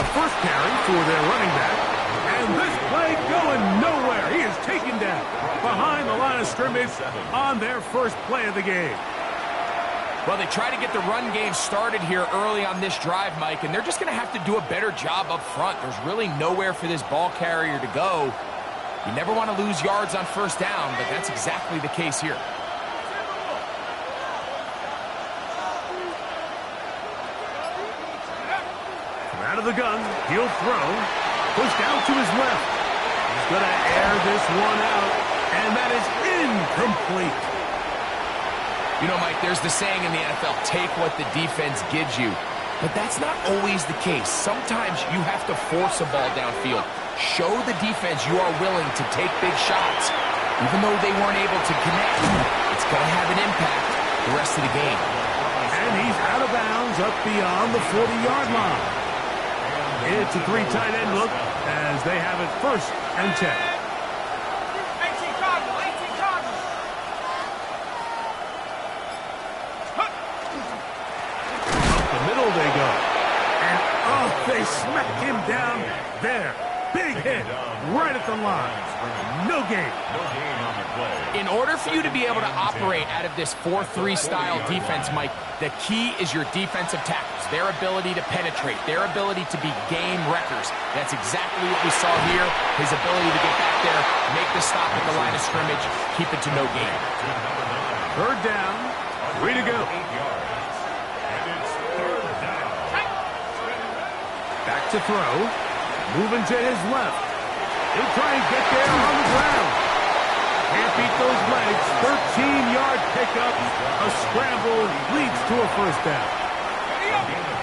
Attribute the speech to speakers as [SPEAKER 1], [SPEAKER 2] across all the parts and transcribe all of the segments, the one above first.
[SPEAKER 1] the first carry for their running back. And this play going nowhere. He is taken down behind the line of scrimmage on their first play of the game.
[SPEAKER 2] Well, they try to get the run game started here early on this drive, Mike, and they're just going to have to do a better job up front. There's really nowhere for this ball carrier to go. You never want to lose yards on first down, but that's exactly the case here.
[SPEAKER 1] From out of the gun, he'll throw. Pushed out to his left. He's going to air this one out, and that is incomplete.
[SPEAKER 2] You know, Mike, there's the saying in the NFL, take what the defense gives you. But that's not always the case. Sometimes you have to force a ball downfield. Show the defense you are willing to take big shots. Even though they weren't able to connect, it's going to have an impact the rest of the game.
[SPEAKER 1] And he's out of bounds up beyond the 40-yard line. It's a three tight end look as they have it 1st and 10. They go. And, they smack him down there. Big hit right at the line. No gain.
[SPEAKER 2] In order for you to be able to operate out of this 4-3 style defense, Mike, the key is your defensive tackles, their ability to penetrate, their ability to be game wreckers. That's exactly what we saw here. His ability to get back there, make the stop at the line of scrimmage, keep it to no gain.
[SPEAKER 1] 3rd down. 3 to go. Back to throw. Moving to his left. He'll try and get there on the ground. Can't beat those legs. 13-yard pickup. A scramble leads to a 1st down.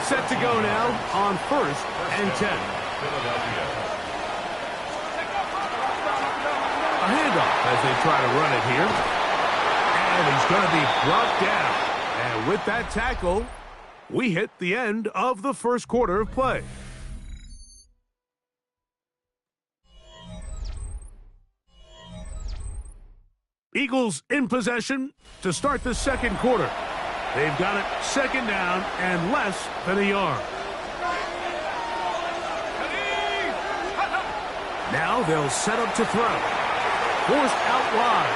[SPEAKER 1] Set to go now on 1st and 10. A handoff as they try to run it here. And he's going to be brought down. And with that tackle, we hit the end of the 1st quarter of play. Eagles in possession to start the 2nd quarter. They've got it 2nd down and less than a yard. Now they'll set up to throw. Forced out wide.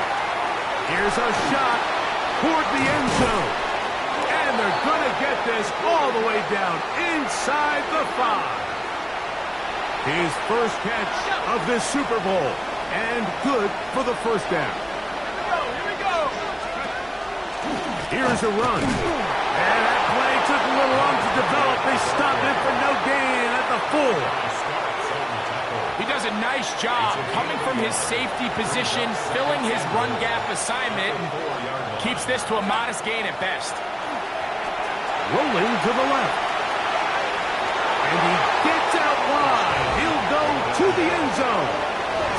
[SPEAKER 1] Here's a shot toward the end zone. And they're going to get this all the way down inside the 5. His first catch of this Super Bowl. And good for the 1st down. Here's a run. And that play took a little long to develop. They stopped it for no gain at the 4.
[SPEAKER 2] He does a nice job coming from his safety position, filling his run gap assignment, and keeps this to a modest gain at best.
[SPEAKER 1] Rolling to the left. And he gets out wide. He'll go to the end zone.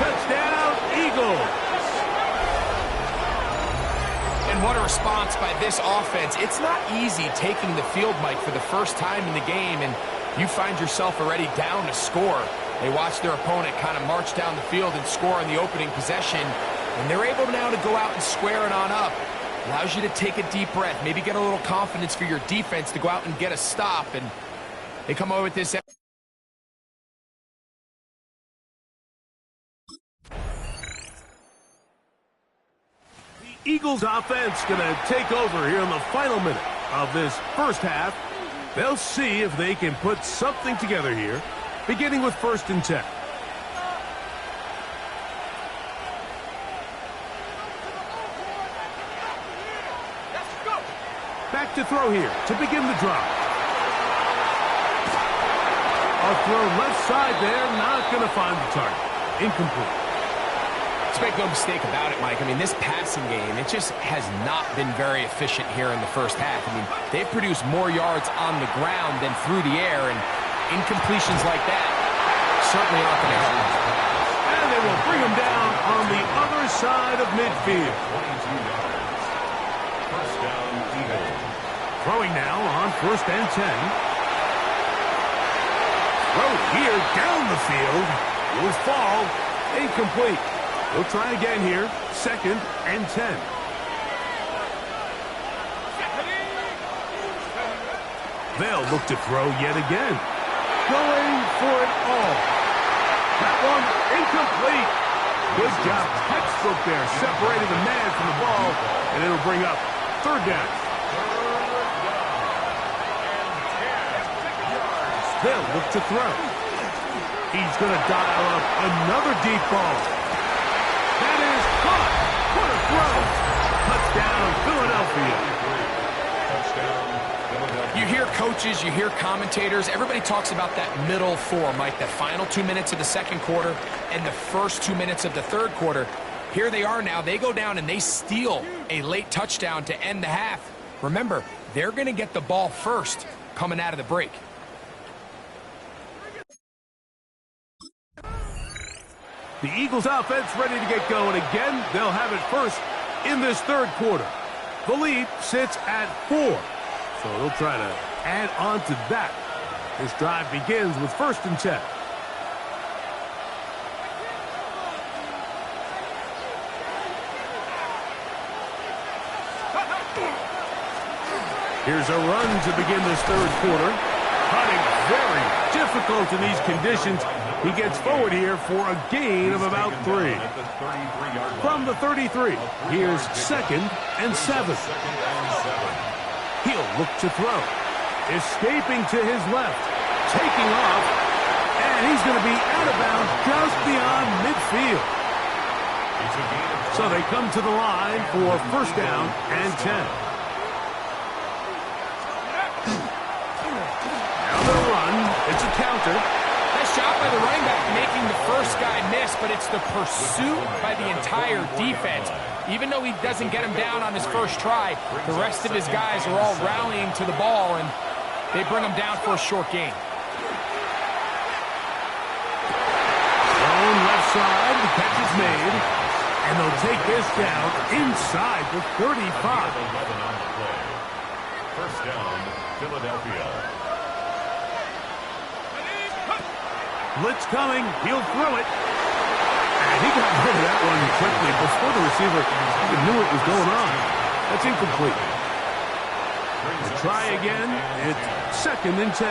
[SPEAKER 1] Touchdown, Eagles.
[SPEAKER 2] And what a response by this offense. It's not easy taking the field, Mike, for the first time in the game, and you find yourself already down to score. They watch their opponent kind of march down the field and score on the opening possession, and they're able now to go out and square it on up. Allows you to take a deep breath, maybe get a little confidence for your defense to go out and get a stop, and they come over with this.
[SPEAKER 1] Eagles offense going to take over here in the final minute of this 1st half. They'll see if they can put something together here, beginning with 1st and 10. Back to throw here to begin the drive. A throw left side there, not going to find the target. Incomplete.
[SPEAKER 2] Let's make no mistake about it, Mike. I mean, this passing game, it just has not been very efficient here in the 1st half. I mean, they've produced more yards on the ground than through the air, and incompletions like that certainly aren't going to help.
[SPEAKER 1] And they will bring him down on the other side of midfield. Throwing now on 1st and 10. Throw here down the field. Will fall. Incomplete. We'll try again here. 2nd and 10. They'll look to throw yet again. Going for it all. That one incomplete. Good job. Textbook there, separating the man from the ball, and it'll bring up third down. They'll look to throw. He's going to dial up another deep ball. That is caught. What a throw. Touchdown, Philadelphia.
[SPEAKER 2] You hear coaches, you hear commentators, everybody talks about that middle four, Mike, the final 2 minutes of the second quarter and the first 2 minutes of the third quarter. Here they are now. They go down and they steal a late touchdown to end the half. Remember, they're going to get the ball first coming out of the break.
[SPEAKER 1] The Eagles offense ready to get going again. They'll have it first in this third quarter. The lead sits at 4. So they'll try to add on to that. This drive begins with 1st and 10. Here's a run to begin this third quarter. Hunting very difficult in these conditions. He gets forward here for a gain of about 3. From the 33, here's 2nd and 7. He'll look to throw. Escaping to his left. Taking off. And he's going to be out of bounds just beyond midfield. So they come to the line for 1st down and 10. Now they'll run. It's a counter.
[SPEAKER 2] Nice shot by the running back, making the first guy miss, but it's the pursuit by the entire defense. Even though he doesn't get him down on his first try, the rest of his guys are all rallying to the ball, and they bring him down for a short gain.
[SPEAKER 1] On left side, the catch is made, and they'll take this down inside the 35.
[SPEAKER 3] 1st down, Philadelphia.
[SPEAKER 1] Blitz coming. He'll throw it. And he got rid of that one quickly before the receiver even knew what was going on. That's incomplete. We'll try again. It's 2nd and 10.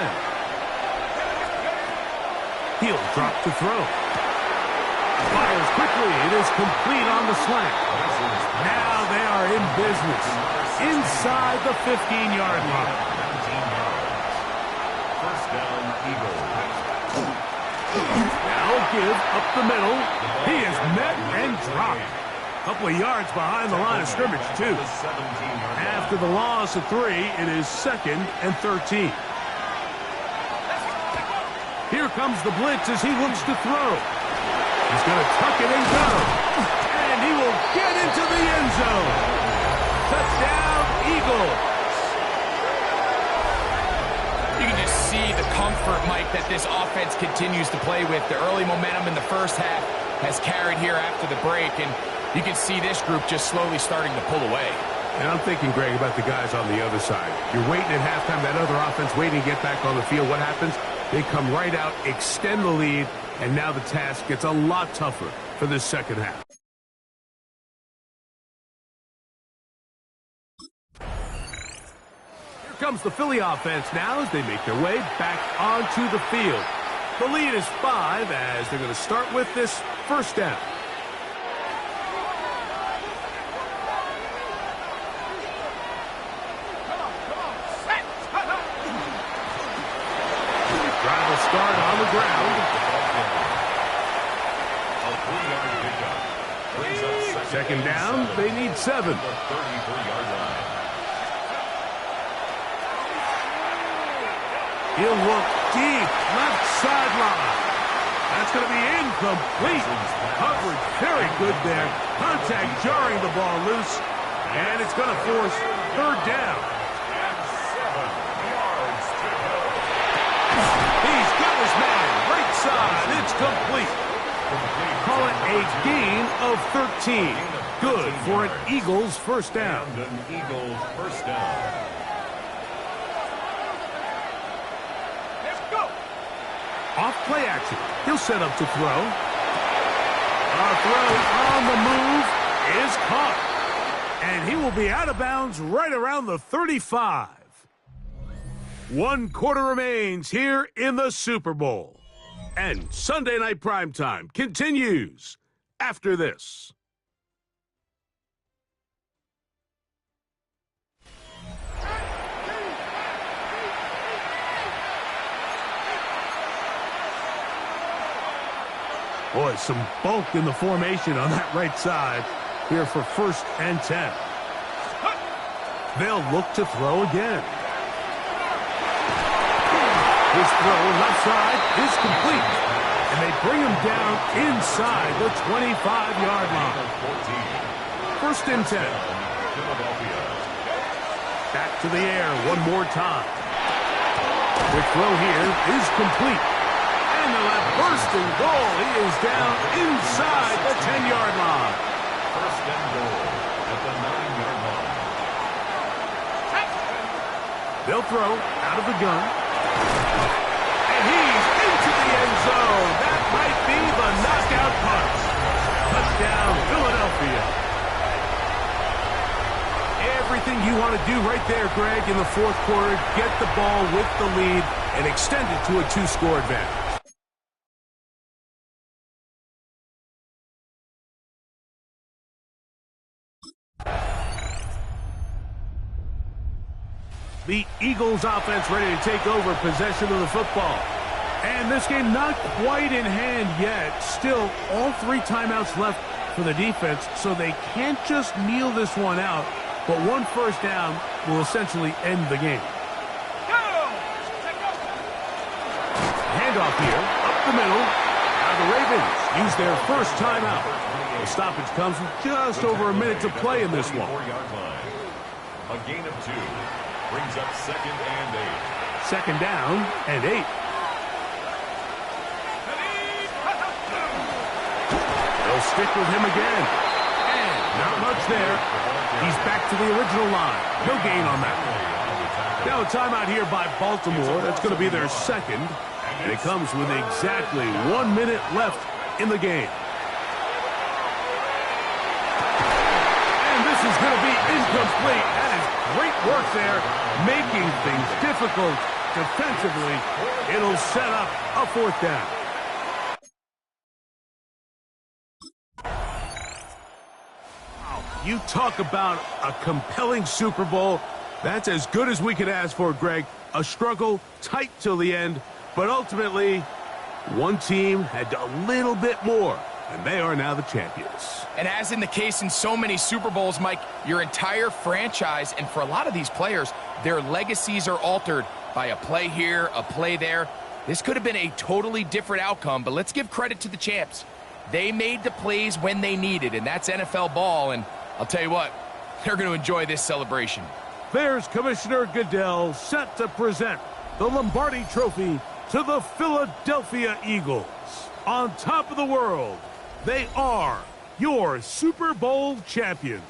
[SPEAKER 1] He'll drop to throw. Fires quickly. It is complete on the slant. Now they are in business. Inside the 15-yard line.
[SPEAKER 3] 1st down, Eagles.
[SPEAKER 1] Now give up the middle. He is met and dropped. A couple of yards behind the line of scrimmage, too. After the loss of 3, it is 2nd and 13. Here comes the blitz as he looks to throw. He's going to tuck it and go. And he will get into the end zone. Touchdown, Eagles.
[SPEAKER 2] You can just see the comfort, Mike, that this offense continues to play with. The early momentum in the first half has carried here after the break, and you can see this group just slowly starting to pull away.
[SPEAKER 1] And I'm thinking, Greg, about the guys on the other side. You're waiting at halftime, that other offense waiting to get back on the field. What happens? They come right out, extend the lead, and now the task gets a lot tougher for this second half. Comes the Philly offense now as they make their way back onto the field. The lead is 5 as they're going to start with this 1st down. Drive will start on the ground. 2nd down, they need 7.
[SPEAKER 3] 33-yard line.
[SPEAKER 1] He'll look deep, left sideline. That's going to be incomplete. Coverage very good there. Contact jarring the ball loose. And it's going to force 3rd down. He's got his man. Right side. It's complete. Call it a gain of 13. Good for an Eagles 1st down.
[SPEAKER 3] And an Eagles 1st down.
[SPEAKER 1] Off play action. He'll set up to throw. Our throw on the move is caught. And he will be out of bounds right around the 35. 1 quarter remains here in the Super Bowl. And Sunday Night Primetime continues after this. Boy, some bulk in the formation on that right side here for 1st and 10. They'll look to throw again. His throw left side is complete. And they bring him down inside the 25-yard line. 1st and 10. Back to the air one more time. The throw here is complete. And they'll have 1st and goal. He is down inside the 10-yard line.
[SPEAKER 3] 1st and goal at the 9-yard line.
[SPEAKER 1] They'll throw out of the gun. And he's into the end zone. That might be the knockout punch. Touchdown, Philadelphia. Everything you want to do right there, Greg, in the 4th quarter. Get the ball with the lead and extend it to a 2-score advantage. The Eagles offense ready to take over possession of the football. And this game not quite in hand yet. Still, all 3 timeouts left for the defense, so they can't just kneel this one out. But 1 first down will essentially end the game. Handoff here, up the middle. Now the Ravens use their 1st timeout. The stoppage comes with just over a minute to play in this one.
[SPEAKER 3] 4-yard line. A gain of 2. Brings up 2nd and 8.
[SPEAKER 1] 2nd down and 8. They'll stick with him again. And not much there. He's back to the original line. No gain on that. Now a timeout here by Baltimore. That's going to be their 2nd. And it comes with exactly 1 minute left in the game. And this is going to be incomplete. That is great work there, making things difficult defensively. It'll set up a 4th down. You talk about a compelling Super Bowl. That's as good as we could ask for, Greg. A struggle, tight till the end, but ultimately, one team had a little bit more, and they are now the champions.
[SPEAKER 2] And as in the case in so many Super Bowls, Mike, your entire franchise, and for a lot of these players, their legacies are altered by a play here, a play there. This could have been a totally different outcome, but let's give credit to the champs. They made the plays when they needed, and that's NFL ball, and I'll tell you what, they're going to enjoy this celebration.
[SPEAKER 1] There's Commissioner Goodell set to present the Lombardi Trophy to the Philadelphia Eagles. On top of the world, they are your Super Bowl champions.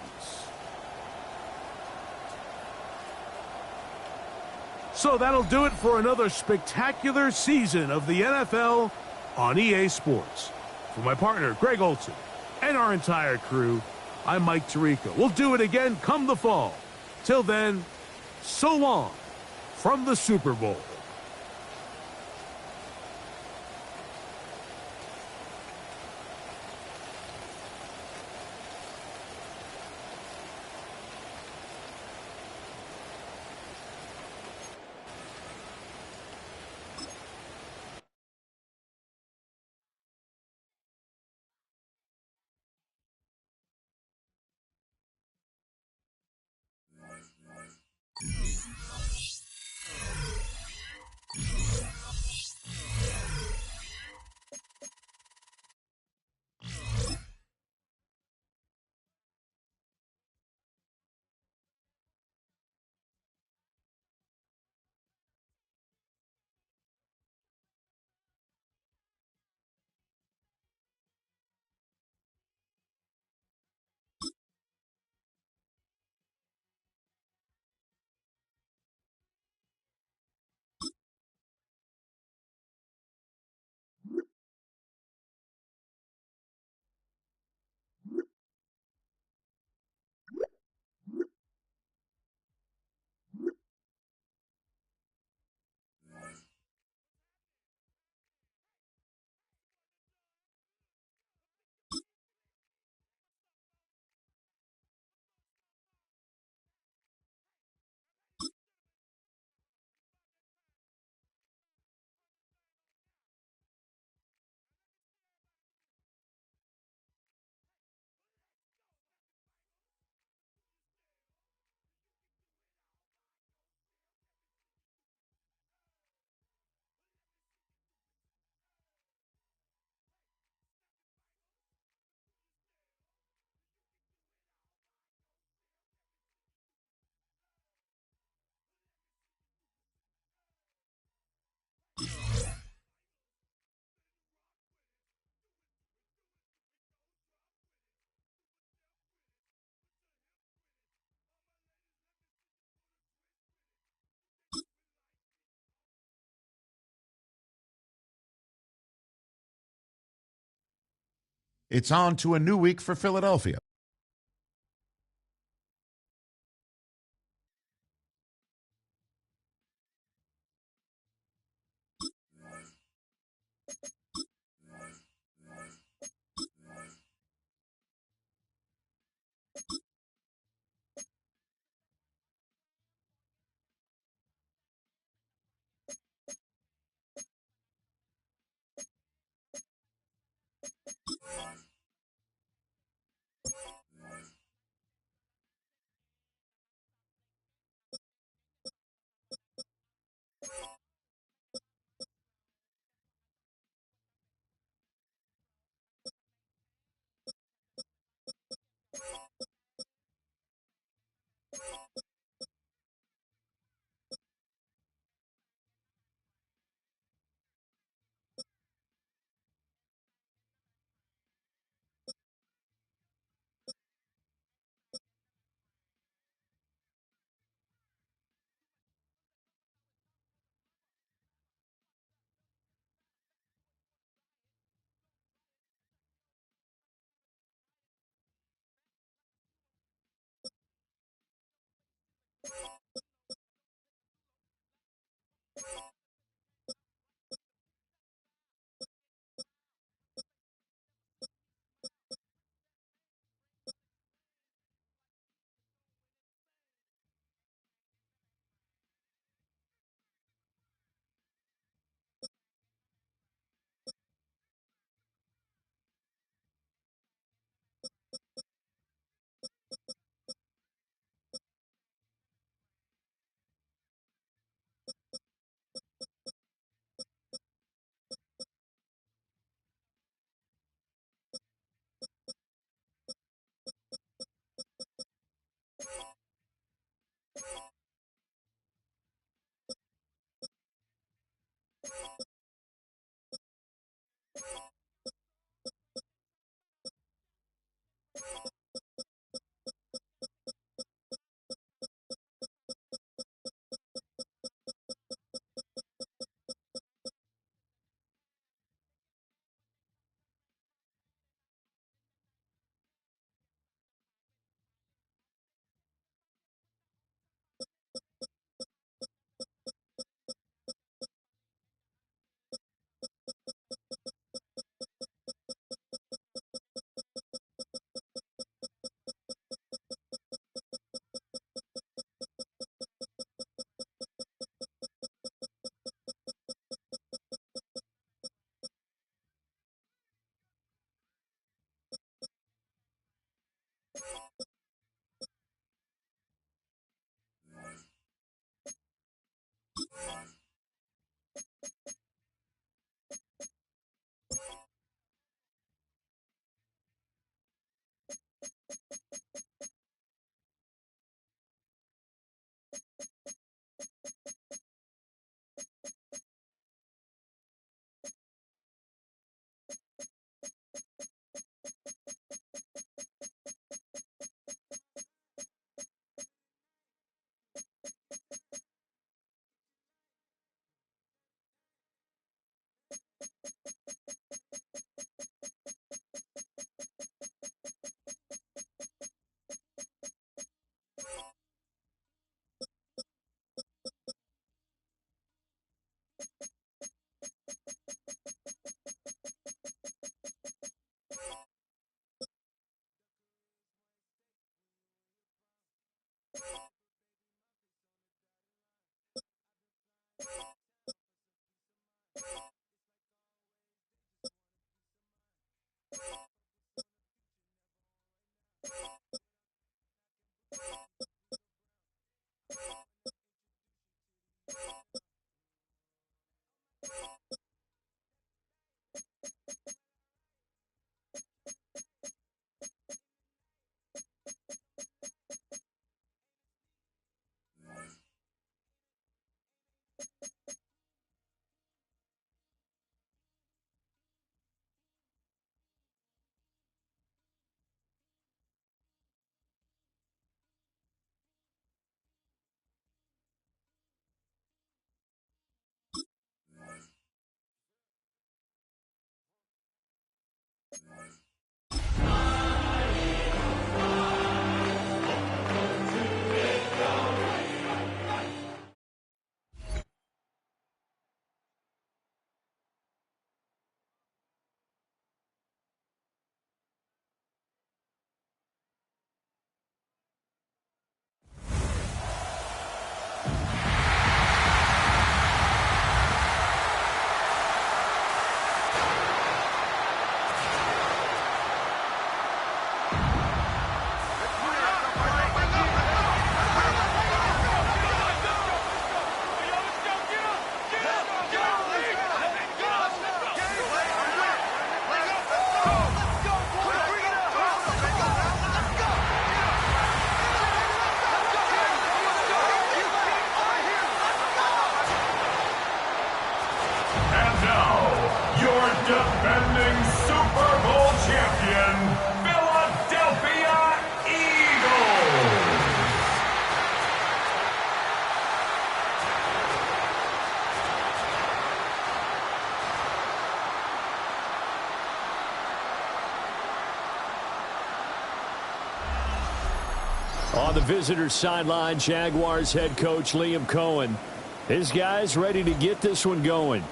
[SPEAKER 1] So that'll do it for another spectacular season of the NFL on EA Sports. For my partner, Greg Olson, and our entire crew, I'm Mike Tirico. We'll do it again come the fall. Till then, so long from the Super Bowl.
[SPEAKER 4] It's on to a new week for Philadelphia.
[SPEAKER 5] On the visitors' sideline, Jaguars head coach Liam Cohen. His guys ready to get this one going.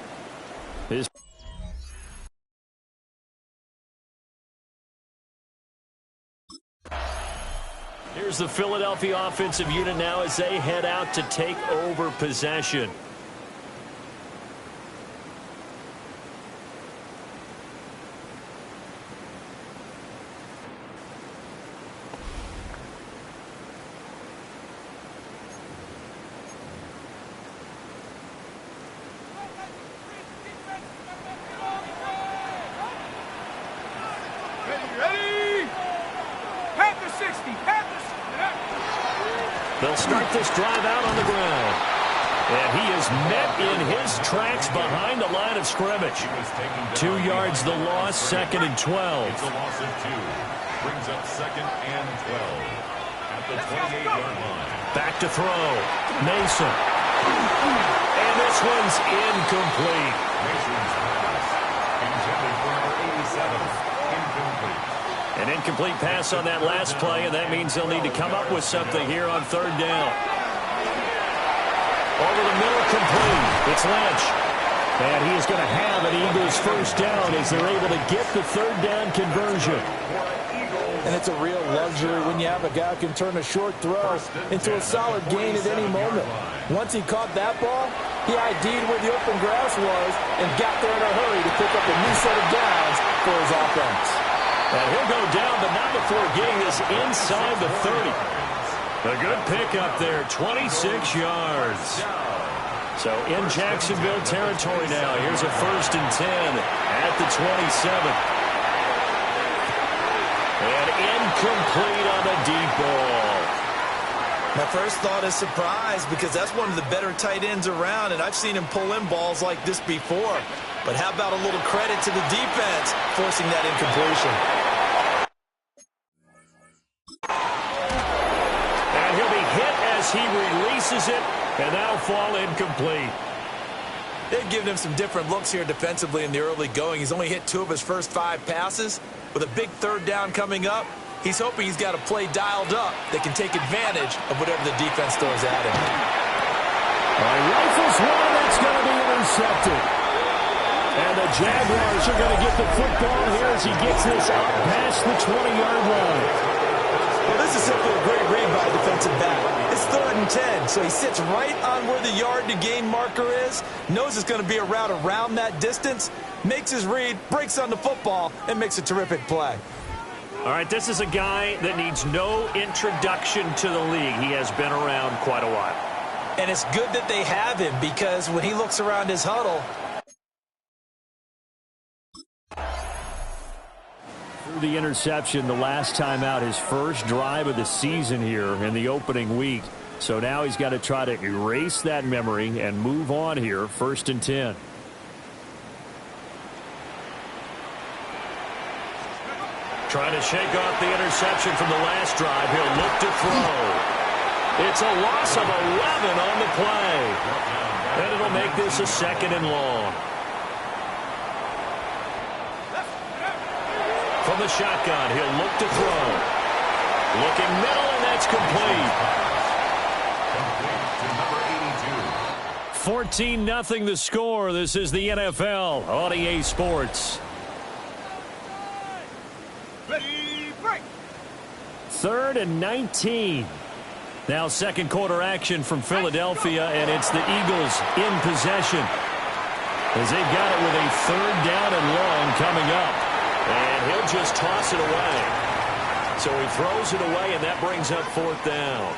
[SPEAKER 5] Here's the Philadelphia offensive unit now as they head out to take over possession. They'll start this drive out on the ground. And he is met in his tracks behind the line of scrimmage. 2 yards the loss, 2nd and 12.
[SPEAKER 3] It's a loss of 2. Brings up 2nd and 12. At the 28-yard line.
[SPEAKER 5] Back to throw. Mason. And this one's incomplete.
[SPEAKER 3] Mason's pass. Intended for number 87. Incomplete.
[SPEAKER 5] An incomplete pass on that last play, and that means they'll need to come up with something here on 3rd down. Over the middle, complete. It's Lynch. And he is going to have an Eagles first down as they're able to get the 3rd down conversion.
[SPEAKER 6] And it's a real luxury when you have a guy who can turn a short throw into a solid gain at any moment. Once he caught that ball, he ID'd where the open grass was and got there in a hurry to pick up a new set of downs for his offense.
[SPEAKER 5] And he'll go down, but not before getting this inside the 30. A good pickup there, 26 yards. So in Jacksonville territory now. Here's a 1st and 10 at the 27. And incomplete on the deep ball.
[SPEAKER 6] My first thought is surprise because that's one of the better tight ends around, and I've seen him pull in balls like this before. But how about a little credit to the defense forcing that incompletion?
[SPEAKER 5] And he'll be hit as he releases it, and that'll fall incomplete.
[SPEAKER 6] They've given him some different looks here defensively in the early going. He's only hit 2 of his first 5 passes. With a big 3rd down coming up, he's hoping he's got a play dialed up that can take advantage of whatever the defense throws at him.
[SPEAKER 5] Rifles one, that's going to be intercepted. And the Jaguars are going to get the football here as he gets this up past the 20-yard line.
[SPEAKER 6] Well, this is simply a great read by a defensive back. It's 3rd and 10, so he sits right on where the yard-to-gain marker is, knows it's going to be a route around that distance, makes his read, breaks on the football, and makes a terrific play.
[SPEAKER 5] All right, this is a guy that needs no introduction to the league. He has been around quite a while.
[SPEAKER 6] And it's good that they have him because when he looks around his huddle,
[SPEAKER 5] the interception the last time out, his first drive of the season here in the opening week. So now he's got to try to erase that memory and move on here, 1st and 10. Trying to shake off the interception from the last drive. He'll look to throw. It's a loss of 11 on the play. And it'll make this a 2nd and long. From the shotgun, he'll look to throw. Looking middle, and that's complete.
[SPEAKER 3] Complete to number 82.
[SPEAKER 5] 14-0 the score. This is the NFL on EA Sports.
[SPEAKER 1] Ready, break.
[SPEAKER 5] 3rd and 19. Now 2nd quarter action from Philadelphia, and it's the Eagles in possession. As they've got it with a 3rd down and long coming up. And he'll just toss it away. So he throws it away, and that brings up 4th down.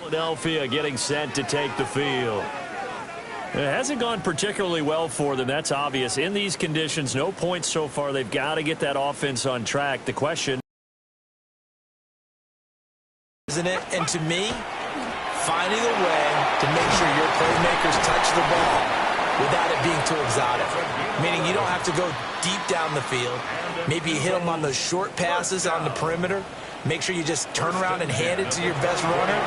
[SPEAKER 5] Philadelphia getting set to take the field. It hasn't gone particularly well for them. That's obvious. In these conditions, no points so far. They've got to get that offense on track. The question,
[SPEAKER 6] isn't it? And to me, finding a way to make sure your playmakers touch the ball without it being too exotic. Meaning you don't have to go deep down the field. Maybe you hit them on those short passes on the perimeter. Make sure you just turn around and hand it to your best runner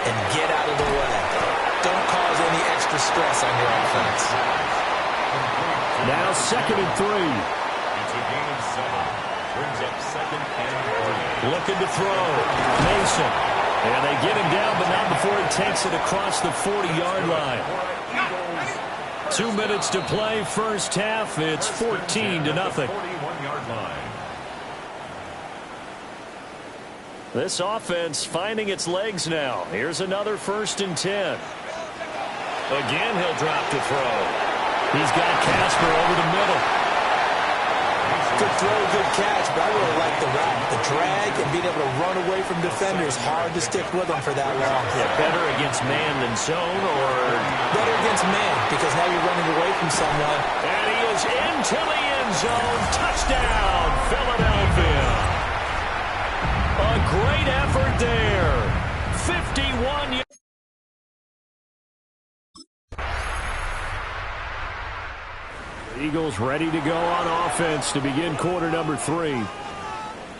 [SPEAKER 6] and get out of the way. Don't cause any extra stress on your offense.
[SPEAKER 5] Now 2nd and 3.
[SPEAKER 3] It's a gain of 7. Brings up 2nd and 3.
[SPEAKER 5] Looking to throw. Mason. And they get him down, but not before he takes it across the 40-yard line. 2 minutes to play, first half. It's 14-0.
[SPEAKER 3] 41-yard line.
[SPEAKER 5] This offense finding its legs now. Here's another 1st and 10. Again, he'll drop to throw. He's got Casper over the middle.
[SPEAKER 6] Good throw, good catch, but I really like the route. The drag and being able to run away from defenders, hard to stick with them for that long.
[SPEAKER 5] Yeah, better against man than zone, or
[SPEAKER 6] better against man, because now you're running away from someone.
[SPEAKER 5] And he is into the end zone. Touchdown, Philadelphia. A great effort there. 51 yards. Eagles ready to go on offense to begin quarter number 3.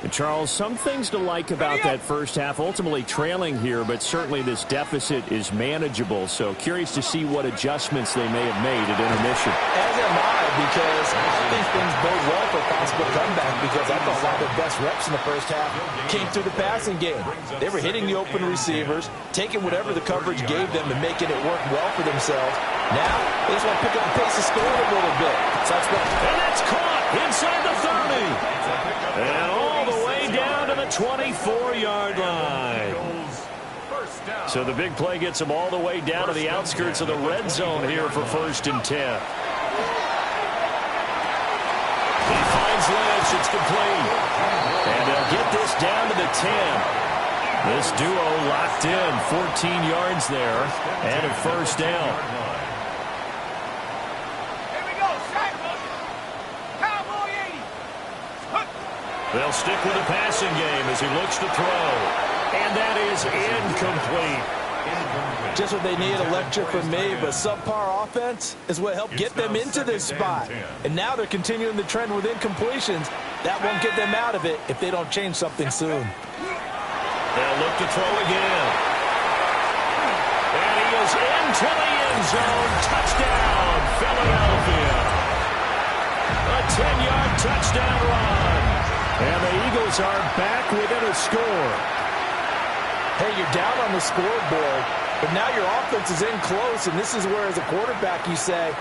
[SPEAKER 5] And Charles, some things to like about that first half. Ultimately trailing here, but certainly this deficit is manageable. So curious to see what adjustments they may have made at intermission.
[SPEAKER 6] As am I, because I think things bode well for a possible comeback, because I thought a lot of their best reps in the first half came through the passing game. They were hitting the open receivers, taking whatever the coverage gave them and making it work well for themselves. Now, they just want to pick up the pace of scoring a little bit. So
[SPEAKER 5] and that's caught inside the 30. And all the way down to the 24-yard line. So the big play gets them all the way down to the outskirts of the red zone here for 1st and 10. He finds Lynch. It's complete. And they'll get this down to the 10. This duo locked in. 14 yards there and a 1st down. They'll stick with the passing game as he looks to throw. And that is incomplete.
[SPEAKER 6] Just what they need, a lecture from me, but subpar offense is what helped get them into this spot. And now they're continuing the trend with incompletions. That won't get them out of it if they don't change something soon.
[SPEAKER 5] They'll look to throw again. And he is into the end zone. Touchdown, Philadelphia. A 10-yard touchdown run. And the Eagles are back within a score.
[SPEAKER 6] Hey, you're down on the scoreboard, but now your offense is in close, and this is where, as a quarterback, you say,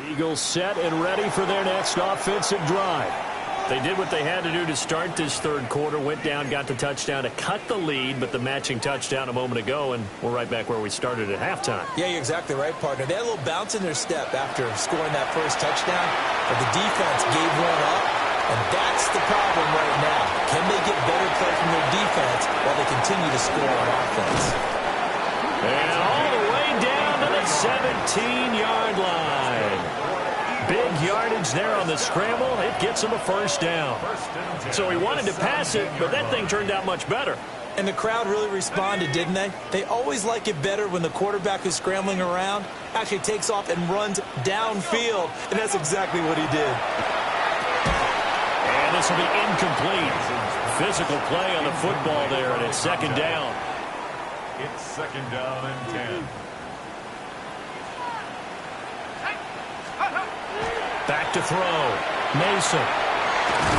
[SPEAKER 5] Eagles set and ready for their next offensive drive. They did what they had to do to start this third quarter, went down, got the touchdown to cut the lead, but the matching touchdown a moment ago, and we're right back where we started at halftime.
[SPEAKER 6] Yeah, you're exactly right, partner. They had a little bounce in their step after scoring that first touchdown, but the defense gave one up, and that's the problem right now. Can they get better play from their defense while they continue to score on offense?
[SPEAKER 5] And all the way down to the 17-yard line. Big yardage there on the scramble. It gets him a 1st down. So he wanted to pass it, but that thing turned out much better.
[SPEAKER 6] And the crowd really responded, didn't they? They always like it better when the quarterback who's scrambling around actually takes off and runs downfield, and that's exactly what he did.
[SPEAKER 5] And this will be incomplete. Physical play on the football there, and it's 2nd down.
[SPEAKER 3] It's 2nd down and 10.
[SPEAKER 5] Back to throw. Mason.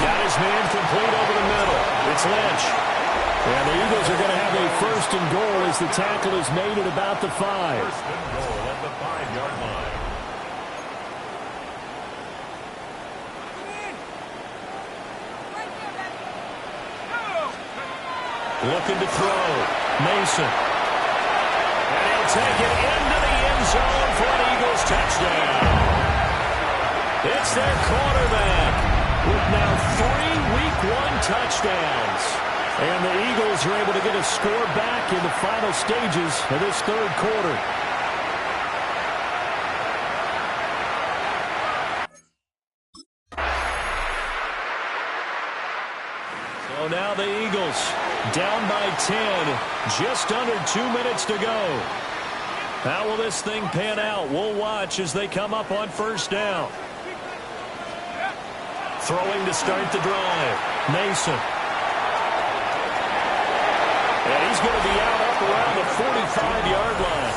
[SPEAKER 5] Got his man complete over the middle. It's Lynch. And the Eagles are going to have a 1st and goal as the tackle is made at about the 5.
[SPEAKER 3] 1st and goal at the 5-yard line.
[SPEAKER 5] Looking to throw. Mason. And he'll take it into the end zone for an Eagles touchdown. It's their quarterback with now 3 Week 1 touchdowns. And the Eagles are able to get a score back in the final stages of this third quarter. So now the Eagles down by 10, just under 2 minutes to go. How will this thing pan out? We'll watch as they come up on 1st down. Throwing to start the drive. Mason. And he's going to be out up around the 45-yard line.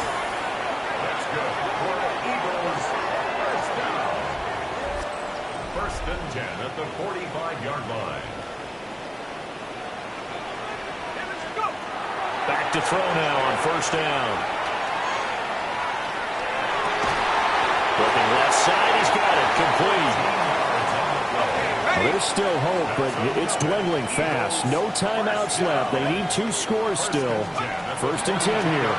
[SPEAKER 3] the 45-yard line.
[SPEAKER 5] Back to throw now on first down. Looking left side, he's got it. Complete. Well, there's still hope, but it's dwindling fast. No timeouts left. They need 2 scores still. 1st and 10 here.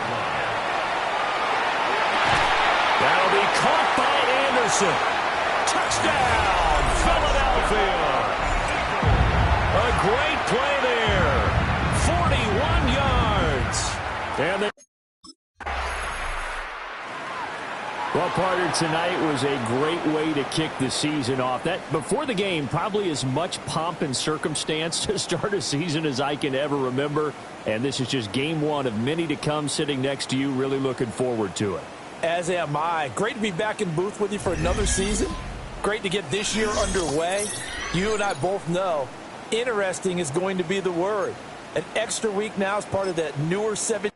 [SPEAKER 5] That'll be caught by Anderson. Touchdown, Philadelphia. A great play there. 41 yards. And well, partner, tonight was a great way to kick the season off. That before the game, probably as much pomp and circumstance to start a season as I can ever remember. And this is just game 1 of many to come. Sitting next to you, really looking forward to it.
[SPEAKER 6] As am I. Great to be back in booth with you for another season. Great to get this year underway. You and I both know interesting is going to be the word. An extra week now is part of that newer 7.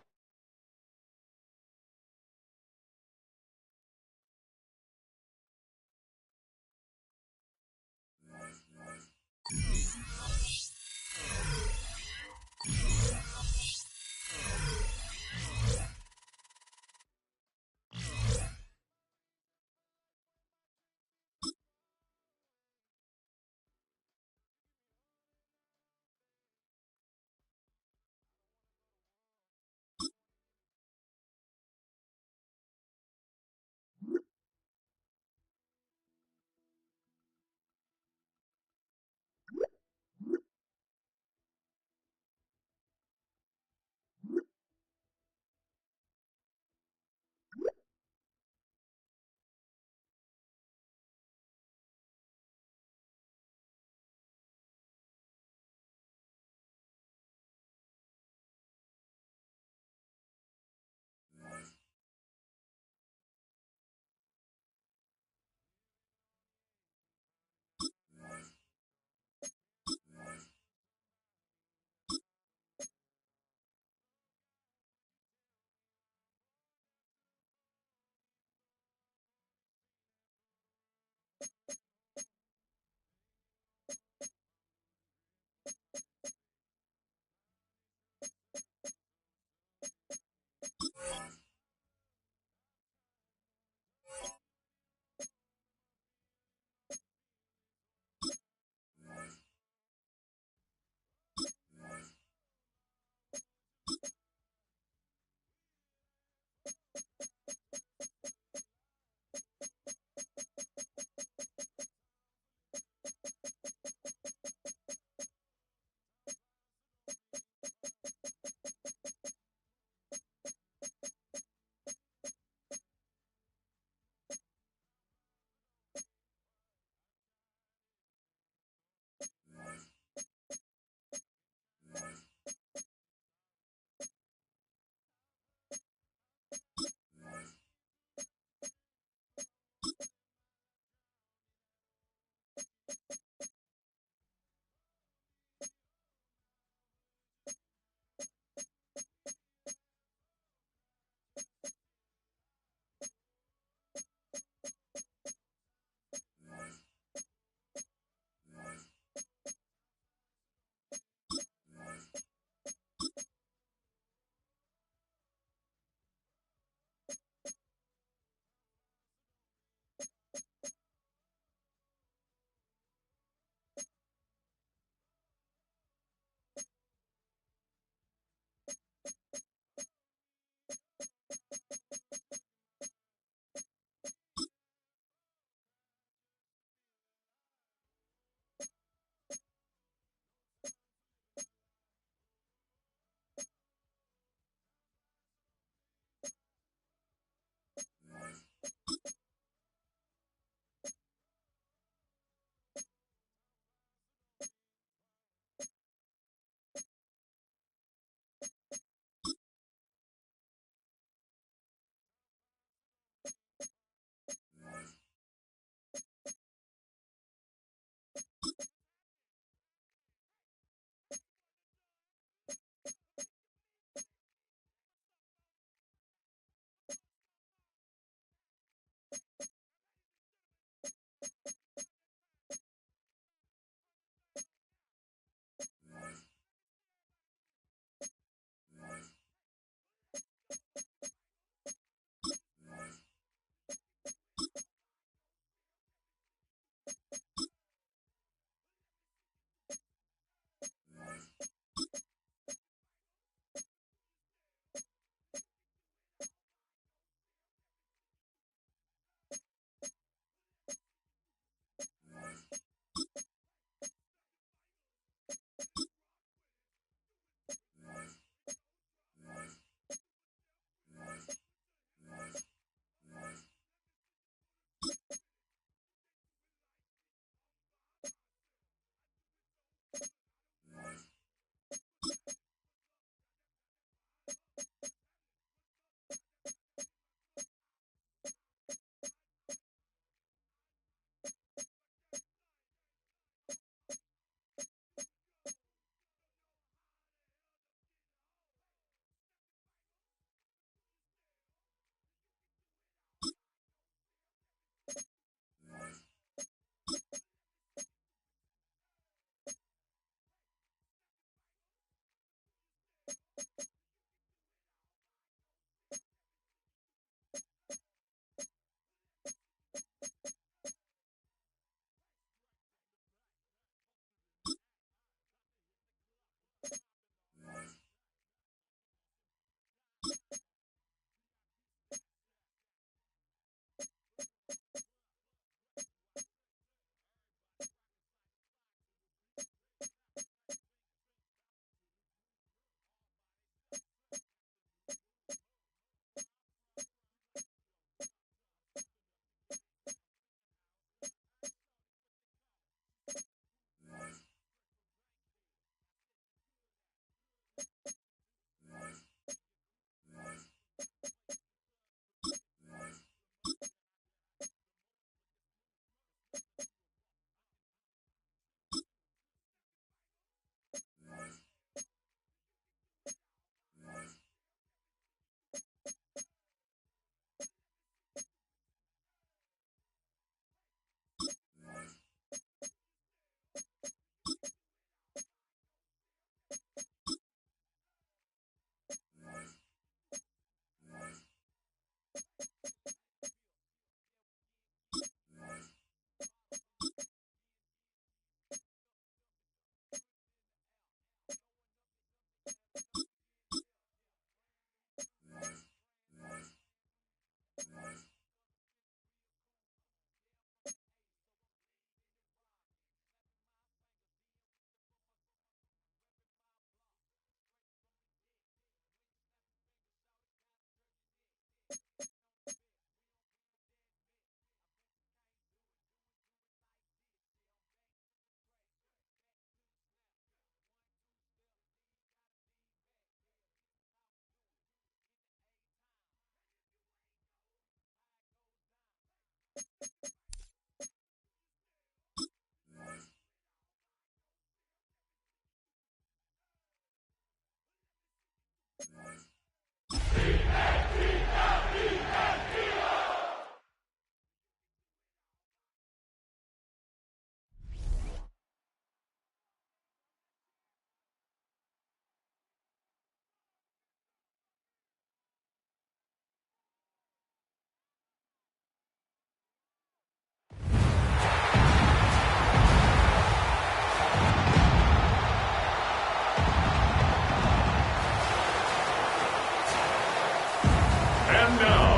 [SPEAKER 3] And now,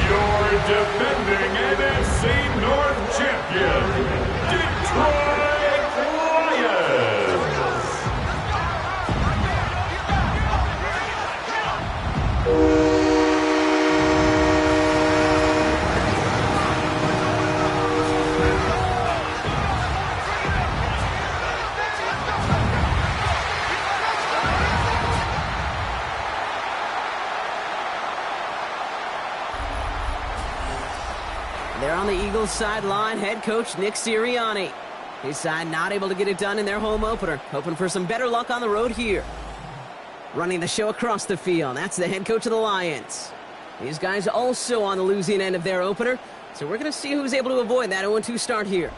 [SPEAKER 3] your defending NFC North champion, Detroit Lions.
[SPEAKER 7] They're on the Eagles sideline, head coach Nick Sirianni. His side not able to get it done in their home opener, hoping for some better luck on the road here. Running the show across the field, that's the head coach of the Lions. These guys also on the losing end of their opener, so we're going to see who's able to avoid that 0-2 start here.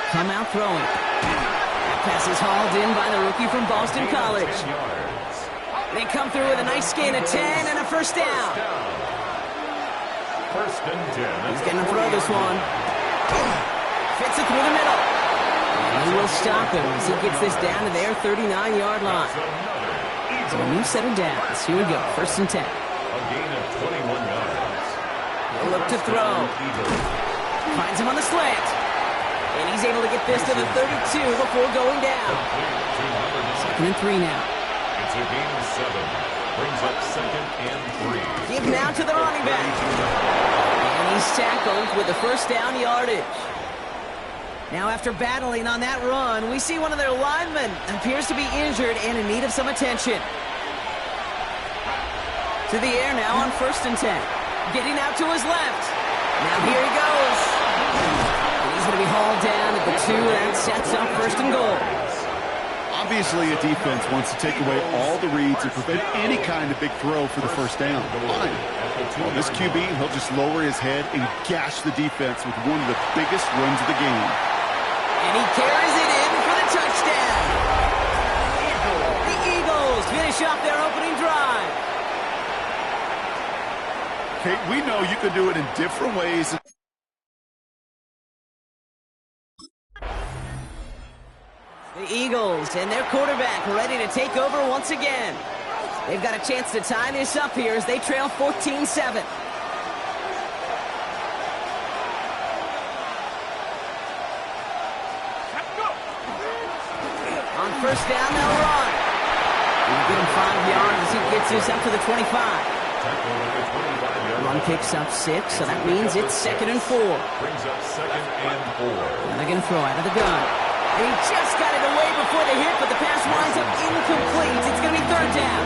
[SPEAKER 7] Come out throwing. That pass is hauled in by the rookie from Boston College. They come through with a nice gain of 10 and a first down.
[SPEAKER 3] First and 10.
[SPEAKER 7] He's going to throw this one. Fits it through the middle. And he will stop him as he gets this down to their 39-yard line. So a new set of downs. Here we go. First and 10.
[SPEAKER 3] A gain of 21 yards.
[SPEAKER 7] He'll look to throw. Finds him on the slant. And he's able to get this to the 32 before going down. Second and 3 now.
[SPEAKER 3] It's a gain of 7. Brings up second and 3.
[SPEAKER 7] Give now to the running back. And he's tackled with the first down yardage. Now after battling on that run, we see one of their linemen appears to be injured and in need of some attention. To the air now on first and 10. Getting out to his left. Now here he goes. He's going to be hauled down at the 2, and sets up first and goal.
[SPEAKER 8] Obviously, a defense wants to take away all the reads and prevent any kind of big throw for the first down. Fine. Well, this QB, he'll just lower his head and gash the defense with one of the biggest runs of the game.
[SPEAKER 7] And he carries it in for the touchdown. The Eagles finish off their opening drive.
[SPEAKER 8] Kate, we know you can do it in different ways.
[SPEAKER 7] The Eagles and their quarterback ready to take over once again. They've got a chance to tie this up here as they trail 14-7. first down, they'll run. We'll get him 5 yards as he gets this up to the 25. Run picks up 6, so that means it's 2nd and 4.
[SPEAKER 3] Brings up 2nd and 4.
[SPEAKER 7] And they're going to throw out of the gun. And he just got it away before the hit, but the pass winds up incomplete. It's going to be 3rd down.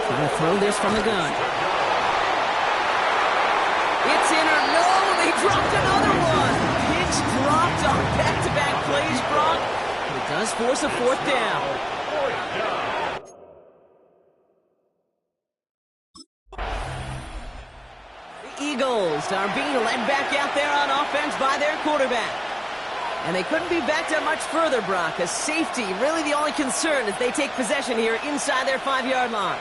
[SPEAKER 7] Trying to throw this from the gun. It's in or no, they dropped another one. Pitch dropped on back-to-back plays, Brock. It does force a 4th down. The Eagles are being led back out there on offense by their quarterback. And they couldn't be backed up much further, Brock. A safety, really the only concern as they take possession here inside their 5-yard line.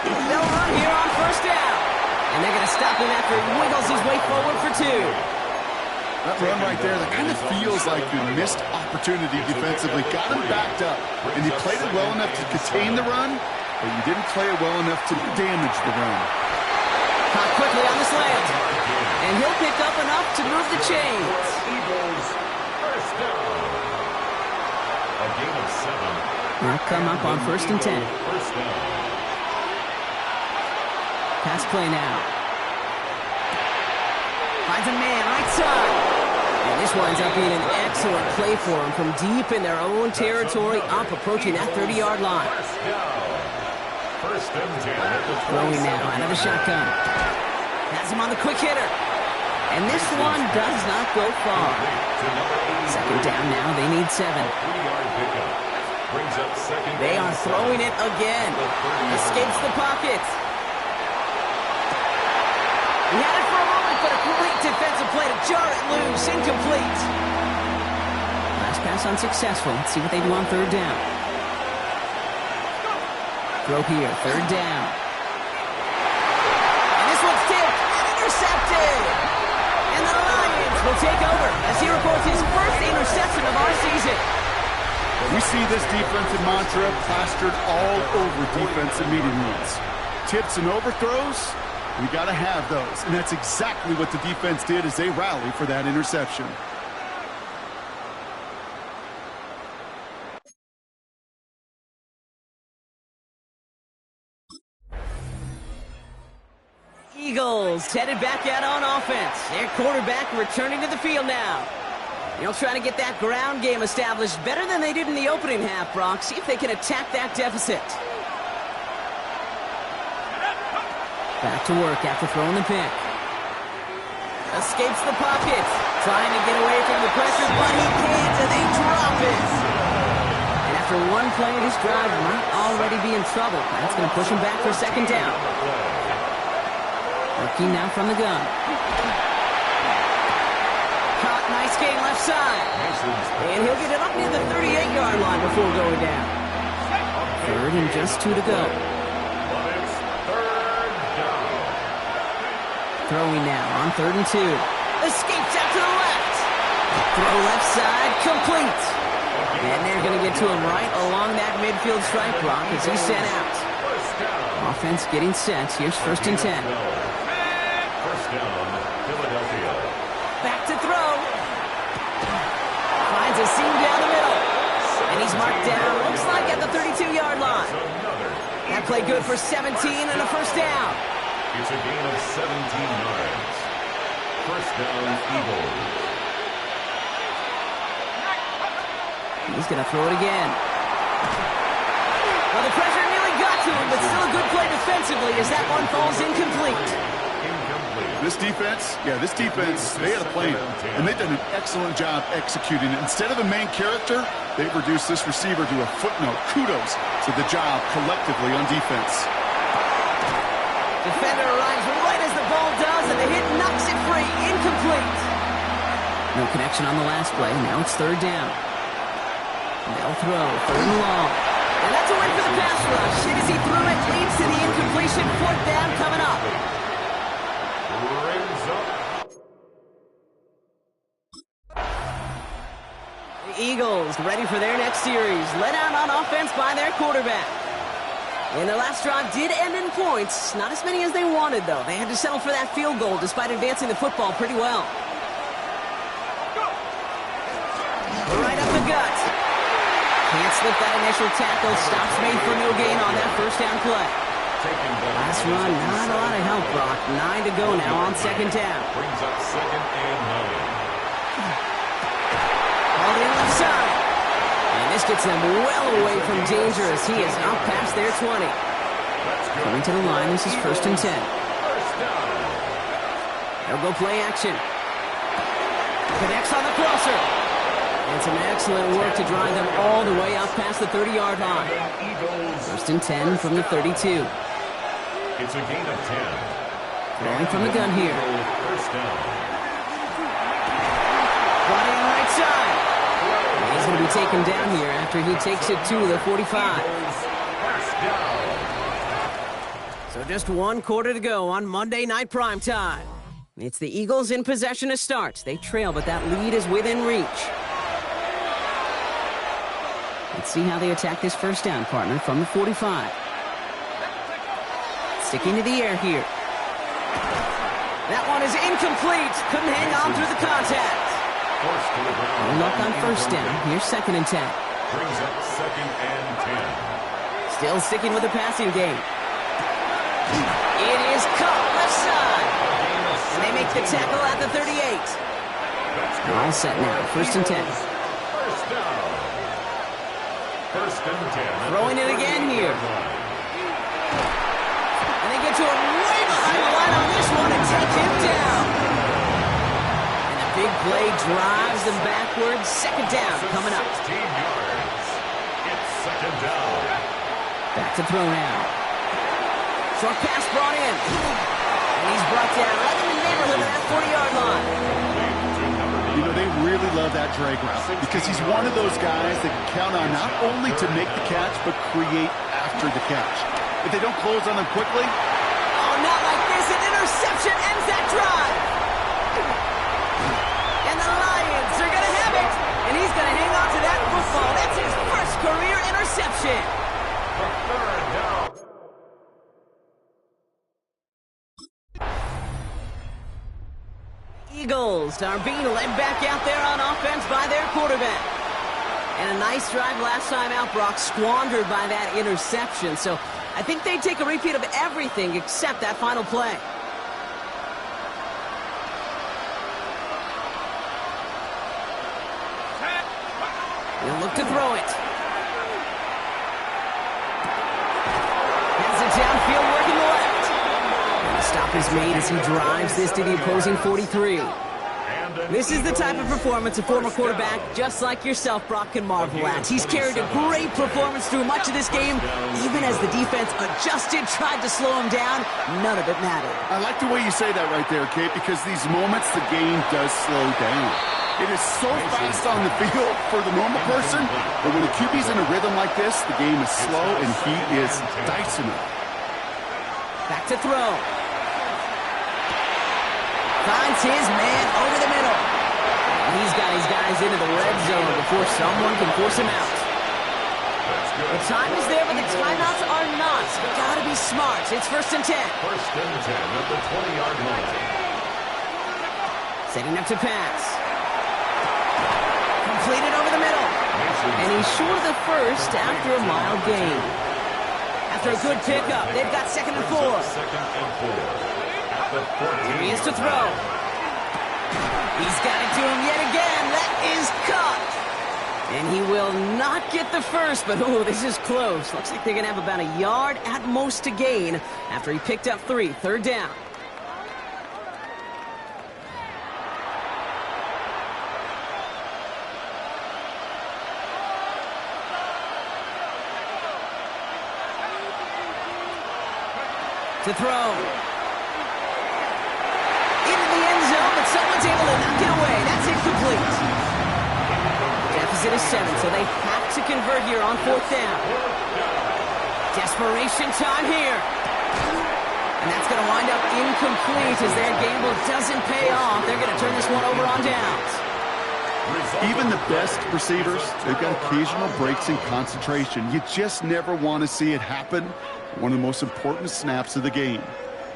[SPEAKER 7] They'll run here on 1st down. And they're going to stop him after he wiggles his way forward for 2.
[SPEAKER 8] That run right there, that kind of feels like you missed opportunity defensively. Got him backed up, and you played it well enough to contain the run, but you didn't play it well enough to damage the run.
[SPEAKER 7] Caught quickly on the slant. And he'll pick up enough to move the chains.
[SPEAKER 3] Eagles, first down. A gain of 7.
[SPEAKER 7] They'll come up on 1st and 10.
[SPEAKER 3] First down.
[SPEAKER 7] Pass play now. Finds a man right side. And this winds up being an excellent play for him from deep in their own territory, up approaching that 30-yard line.
[SPEAKER 3] First and 10.
[SPEAKER 7] Throwing now out of the shotgun. Has him on the quick hitter. And this one does not go far. 2nd down now. They need 7.
[SPEAKER 3] 3-yard pickup. Brings up 2nd.
[SPEAKER 7] They are throwing it again. Escapes the pocket. He had it for a moment, but a great defensive play to jar it loose. Incomplete. Last pass unsuccessful. Let's see what they do on 3rd down. Throw here, 3rd down. And this one's tipped and intercepted. And the Lions will take over as he records his first interception of our season.
[SPEAKER 8] We see this defensive mantra plastered all over defensive meeting rooms. Tips and overthrows, we got to have those. And that's exactly what the defense did as they rallied for that interception.
[SPEAKER 7] Eagles headed back out on offense. Their quarterback returning to the field now. They'll try to get that ground game established better than they did in the opening half, Brock. See if they can attack that deficit. Back to work after throwing the pick. Escapes the pocket. Trying to get away from the pressure, but he can't, and they drop it. And after one play of this drive, might already be in trouble. That's going to push him back for 2nd down. Working now from the gun. Caught, nice gain left side. And he'll get it up near the 38-yard line before going down. 3rd and just 2 to go. Throwing now on 3rd and 2. Escapes out to the left. Throw left side, complete. And they're going to get to him right along that midfield stripe block as he's sent out. Offense getting set. Here's 1st and 10.
[SPEAKER 3] First down, Philadelphia.
[SPEAKER 7] Back to throw. Finds a seam down the middle. And he's marked down, looks like at the 32-yard line. That play good for 17 and a 1st down.
[SPEAKER 3] It's a gain of 17 yards. First down, Eagles.
[SPEAKER 7] He's going to throw it again. Well, the pressure nearly got to him, but still a good play defensively as that one falls incomplete.
[SPEAKER 8] This defense, they had a plan, and they've done an excellent job executing it. Instead of a main character, they've reduced this receiver to a footnote. Kudos to the job collectively on defense.
[SPEAKER 7] Defender arrives right as the ball does, and the hit knocks it free. Incomplete. No connection on the last play. Now it's 3rd down. They'll throw 3rd and long. And that's a win for the pass rush. Hit as he threw it, leads to the incompletion. 4th down coming up. The Eagles ready for their next series. Led out on offense by their quarterback. And their last drive did end in points. Not as many as they wanted, though. They had to settle for that field goal despite advancing the football pretty well. Right up the gut. Can't slip that initial tackle. Stops made for no gain on that first down play. Last run, not a lot of help, Brock. 9 to go now on second down.
[SPEAKER 3] Brings up second and 9.
[SPEAKER 7] All in left side. And this gets them well away from danger as he is out past their 20. Coming to the line, this is first and 10. They'll go play action. Connects on the crosser. And some excellent work to drive them all the way out past the 30-yard line. First and 10 from the 32.
[SPEAKER 3] It's a gain of 10.
[SPEAKER 7] Throwing from the gun here.
[SPEAKER 3] First down.
[SPEAKER 7] Body on right side. And he's going to be taken down here after he takes it to the 45. So just 1 quarter to go on Monday Night Primetime. It's the Eagles in possession to start. They trail, but that lead is within reach. Let's see how they attack this first down, partner, from the 45. Sticking to the air here. That one is incomplete. Couldn't hang on through the contact. No luck on first down. Here's second and 10.
[SPEAKER 3] Brings up second and 10.
[SPEAKER 7] Still sticking with the passing game. It is caught left side. And they make the tackle at the 38. All set now. First and 10.
[SPEAKER 3] First and 10.
[SPEAKER 7] Throwing it again here. And they get to him way behind the line on this one and take him down. And a big play drives them backwards. Second down coming up.
[SPEAKER 3] 16 yards. It's second down.
[SPEAKER 7] Back to throw now. Short pass brought in. And he's brought down right in the neighborhood of that 40-yard line.
[SPEAKER 8] You know, they really love that drag route because he's one of those guys that can count on not only to make the catch, but create after the catch. If they don't close on them quickly...
[SPEAKER 7] Oh, not like this. An interception ends that drive. And the Lions are going to have it. And he's going to hang on to that football. That's his first career interception.
[SPEAKER 3] Third down.
[SPEAKER 7] Eagles are being led back out there on offense by their quarterback. And a nice drive last time out, Brock, squandered by that interception. So I think they take a repeat of everything except that final play. He'll look to throw it. Has it downfield working left. And the stop is made as he drives this to the opposing 43. This is the type of performance a former quarterback just like yourself, Brock, can marvel at. He's carried a great performance through much of this game. Even as the defense adjusted, tried to slow him down, none of it mattered.
[SPEAKER 8] I like the way you say that right there, Kate, because these moments the game does slow down. It is so fast on the field for the normal person, but when a QB's in a rhythm like this, the game is slow and he is dicing it.
[SPEAKER 7] Back to throw. Finds his man over the middle. And he's got his guys into the red zone before someone can force him out. The time is there, but the timeouts are not. So you gotta be smart. It's first and 10.
[SPEAKER 3] First and 10 at the 20-yard line.
[SPEAKER 7] Setting up to pass. Completed over the middle. And he's short of the first after a mild gain. After a good pickup, they've got second and 4.
[SPEAKER 3] Second and 4.
[SPEAKER 7] Here he is to throw. He's got it to him yet again. That is caught. And he will not get the first, but oh, this is close. Looks like they're going to have about a yard at most to gain after he picked up 3. Third down. To throw. Someone's able to knock it away. That's incomplete. Deficit is 7, so they have to convert here on 4th down. Desperation time here. And that's going to wind up incomplete as their gamble doesn't pay off. They're going to turn this one over on downs.
[SPEAKER 8] Even the best receivers, they've got occasional breaks in concentration. You just never want to see it happen. One of the most important snaps of the game.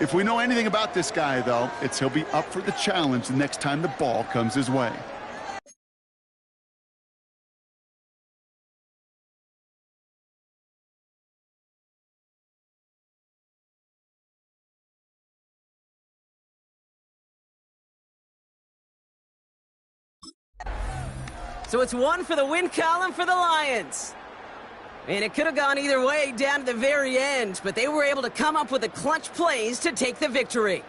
[SPEAKER 8] If we know anything about this guy, though, it's he'll be up for the challenge the next time the ball comes his way.
[SPEAKER 7] So it's one for the win column for the Lions. And it could have gone either way down to the very end, but they were able to come up with the clutch plays to take the victory.